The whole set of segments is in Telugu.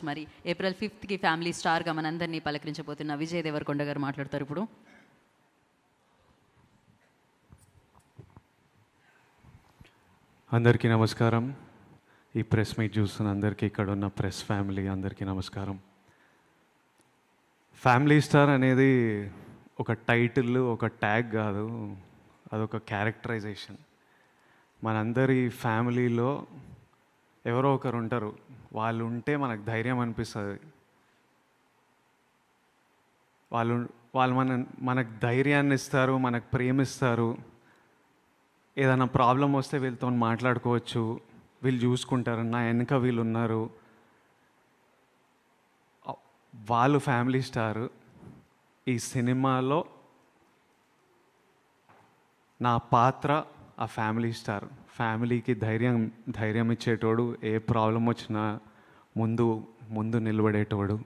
మరి ఏప్రిల్ 5th ఫ్యామిలీ స్టార్గా మనందరినీ పలకరించబోతున్న విజయ్ దేవరకొండ గారు మాట్లాడతారు ఇప్పుడు. అందరికీ నమస్కారం. ఈ ప్రెస్ మీట్ చూస్తున్న అందరికీ, ఇక్కడ ఉన్న ప్రెస్ ఫ్యామిలీ అందరికీ నమస్కారం. ఫ్యామిలీ స్టార్ అనేది ఒక టైటిల్, ఒక ట్యాగ్ కాదు, అదొక క్యారెక్టరైజేషన్. మనందరి ఫ్యామిలీలో ఎవరో ఒకరు ఉంటారు, వాళ్ళు ఉంటే మనకు ధైర్యం అనిపిస్తుంది. వాళ్ళు మనకు ధైర్యాన్ని ఇస్తారు, మనకు ప్రేమిస్తారు. ఏదైనా ప్రాబ్లం వస్తే వీళ్ళతో మాట్లాడుకోవచ్చు, వీళ్ళు చూసుకుంటారు, నా వెనక వీళ్ళు ఉన్నారు. వాళ్ళు ఫ్యామిలీ స్టార్. ఈ సినిమాలో నా పాత్ర ఆ ఫ్యామిలీ స్టార్. ఫ్యామిలీకి ధైర్యం ఇచ్చేటోడు, ఏ ప్రాబ్లం వచ్చినా ముందు నిలబడేటోడు,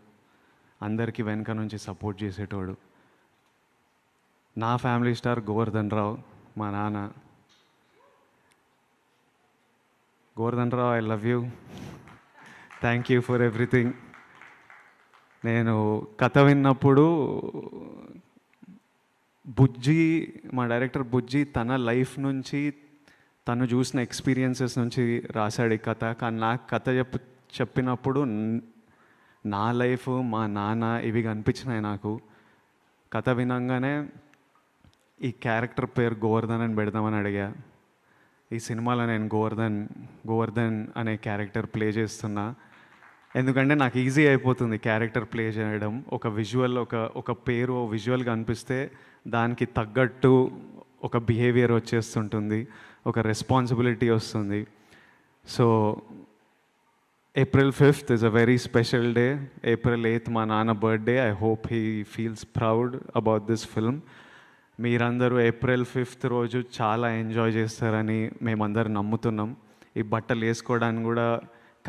అందరికీ వెనక నుంచి సపోర్ట్ చేసేటోడు. నా ఫ్యామిలీ స్టార్ గోవర్ధన్ రావు, మా నాన్న. Govardhan Rao, I love you, thank you for everything. నేను కథ విన్నప్పుడు బుజ్జి, మా డైరెక్టర్ బుజ్జి తన లైఫ్ నుంచి, తను చూసిన ఎక్స్పీరియన్సెస్ నుంచి రాశాడు ఈ కథ. కానీ నాకు కథ చెప్పినప్పుడు నా లైఫ్, మా నాన్న ఇవి కనిపించినాయి నాకు. కథ వినంగానే ఈ క్యారెక్టర్ పేరు గోవర్ధన్ అని పెడదామని అడిగా. ఈ సినిమాలో నేను గోవర్ధన్ అనే క్యారెక్టర్ ప్లే చేస్తున్నా. ఎందుకంటే నాకు ఈజీ అయిపోతుంది క్యారెక్టర్ ప్లే చేయడం. ఒక విజువల్, ఒక పేరు విజువల్గా అనిపిస్తే దానికి తగ్గట్టు ఒక బిహేవియర్ వచ్చేస్తుంటుంది, ఒక రెస్పాన్సిబిలిటీ వస్తుంది. So April 5th is a very special day. April 8th మా నాన్న birthday. I hope he feels proud about this film. మీరందరూ April 5th రోజు చాలా ఎంజాయ్ చేస్తారని మేమందరం నమ్ముతున్నాం. ఈ బట్టలు వేసుకోవడానికి కూడా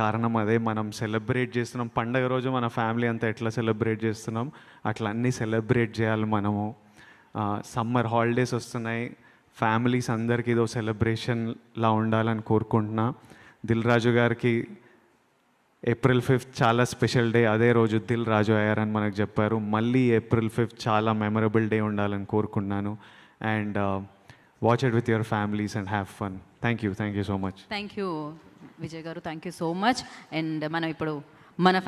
కారణం అదే. మనం సెలబ్రేట్ చేస్తున్నాం పండగ రోజు, మన ఫ్యామిలీ అంతా ఎట్లా సెలబ్రేట్ చేస్తున్నాం అట్లా అన్నీ సెలబ్రేట్ చేయాలి మనము. సమ్మర్ హాలిడేస్ వస్తున్నాయి, ఫ్యామిలీస్ అందరికీ ఇదో సెలబ్రేషన్లా ఉండాలని కోరుకుంటున్నా. దిల్ రాజు గారికి April 5th చాలా స్పెషల్ డే. అదే రోజు దిల్ రాజు అయ్యారని మనకు చెప్పారు. మళ్ళీ April 5th చాలా మెమరబుల్ డే ఉండాలని కోరుకున్నాను. And watch it with your families and have fun. Thank you so much. Thank you Vijay గారు, thank you so much. And మనం ఇప్పుడు మన